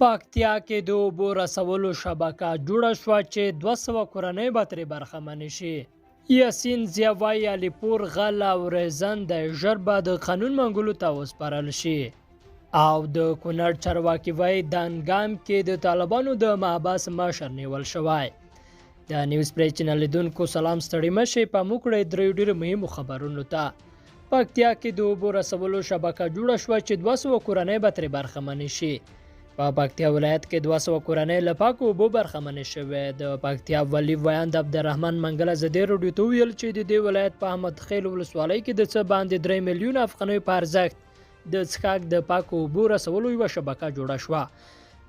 پکتیا کې د اوبو رسولو شبکه جوړه شوه چې 200 کورنۍ به ترې برخمنې شي. یاسین ضیا وایي علیپور غل او ریزن د ژر به د قانون منګولو ته وسپارل شي. او د کونړ چارواکي وایي دانګام کې د طالبانو د محبس مشر نیول شوی. د نیوز پریس چینل لیدونکو سلام، ستړي مشئ، په موږ کړئ درې ډېرو مهمو خبرونو ته. پکتیا کې د اوبو رسولو شبکه جوړه شوه چې 200 کورنۍ به ترې برخمنې شي. په پکتیا ولایت کې 200 کورنۍ له پاکو اوبو برخمنې شوې. د پکتیا والي ویاند عبدالرحمن منګل ازادي راډیو ته وویل چې د دې ولایت په احمد خیل ولسوالۍ کې د څه باندې 3 میلیون افغانیو په ارزښت د څښاک د پاکو اوبو رسولو یوه شبکه جوړه شوه.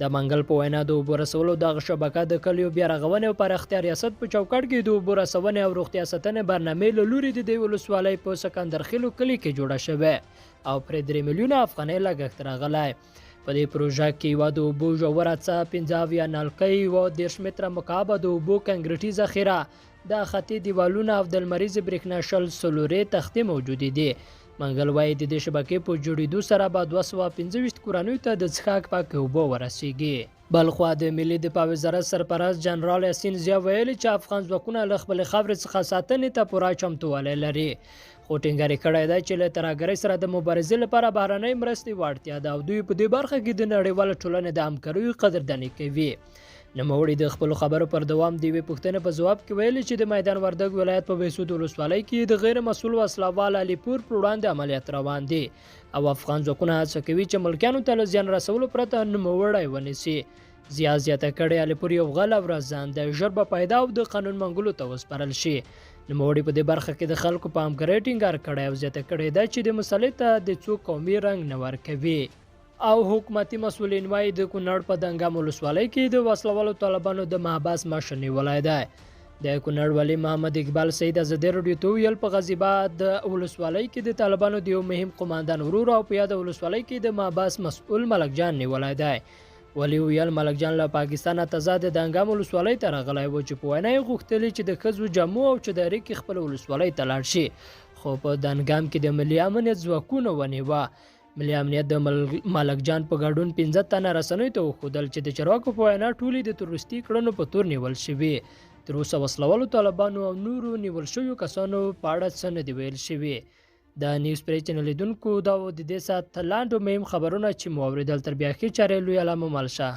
د منګل په وینا د اوبو رسولو دغه شبکه د کلیو بیا رغونې او پراختیا ریاست په چوکاټ کې د اوبو رسونې او روغتیا ساتنې برنامې له لوري د دې ولسوالۍ په سکندرخیلو کلي کې جوړه شوې او پرې 3 میلیونه افغانۍ لګښت راغلی. په دې پروژه کې یوه د اوبو ژوره څاه 15 نلکۍ، یوه 30 متره مکعبه د اوبو کنکریټي ذخیره، د خطي دیوالونه او د لمریزې برېښنا شل سولورې تختې موجودې دي. منګل وایي د دې شبکې په جوړېدو سره به 225 کورنیو ته د څښاک پاکې اوبه ورسیږي. بلخوا د ملي دفاع وزارت سرپرست جنرال یاسین ضیا ویلي چې افغان ځواکونه له خپلې خاورې څخه ساتنې ته پوره چمتووالی لري، خو ټینګار کړی دی چې له ترهګرۍ سره د مبارزې لپاره بهرنۍ مرستې وړتیا ده او دوی په دې برخه کې د نړیواله ټولنې د همکاریو قدرداني کوي. نوموړي د خپلو خبرو پر دوام د یوې پوښتنې په ځواب کې ویلي چې د میدان وردګ ولایت په بهسود ولسوالۍ کې د غیر مسؤل وسلوال علیپور پر وړاندې عملیات روان دي او افغان ځواکونه هڅه کوي چې ملکیانو ته له زیان رسولو پرته نوموړی ونیسي. ضیا زیاته کړې علیپور یو غل او رازان د ژر به پیدا او د قانون منګولو ته وسپارل شي. نوموړي په دې برخه کې د خلکو په همکارۍ ټینګار کړی او زیاته کړې ده چې د مسلې ته د څو قومي رنګ نه ورکوي. او حکومتي مسؤلین وایي د کونړ په دنګام ولسوالۍ کې د وسلوالو طالبانو د محبس مشر نیولی دی. د کونړ والي محمد اقبال سید ازادي راډیو ته وویل په غازیباد ولسوالۍ کې د طالبانو د یو مهم قماندان ورور او په یاده ولسوالۍ کې د محبس مسؤل ملک جان نیولی دی. والي ویل ملک جان له پاکستانه تازه د دنګام ولسوالۍ ته راغلی و چې په وینا یې غوښتلي چې د ښځو جامو او چادرۍ کې خپله ولسوالۍ ته لاړ شي، خو په دنګام کې د ملي امنیت ځواکونه ونیوه. ملي امنیت د ملک جان په ګډون 15 تنه رسنیو ته وښودل چې د چارواکو په وینا ټولې د تروریستي کړنو په تور نیول شوي. تر اوسه وسلوالو طالبانو او نورو نیول شویو کسانو په اړه څه نه دي ویل شوي. د نیوز پریس چینل لیدونکو دا و د دې ساعت لاندو مهم خبرونه چې مو اورېدل. تر بیا ښې چارې لوی علامه مالشه.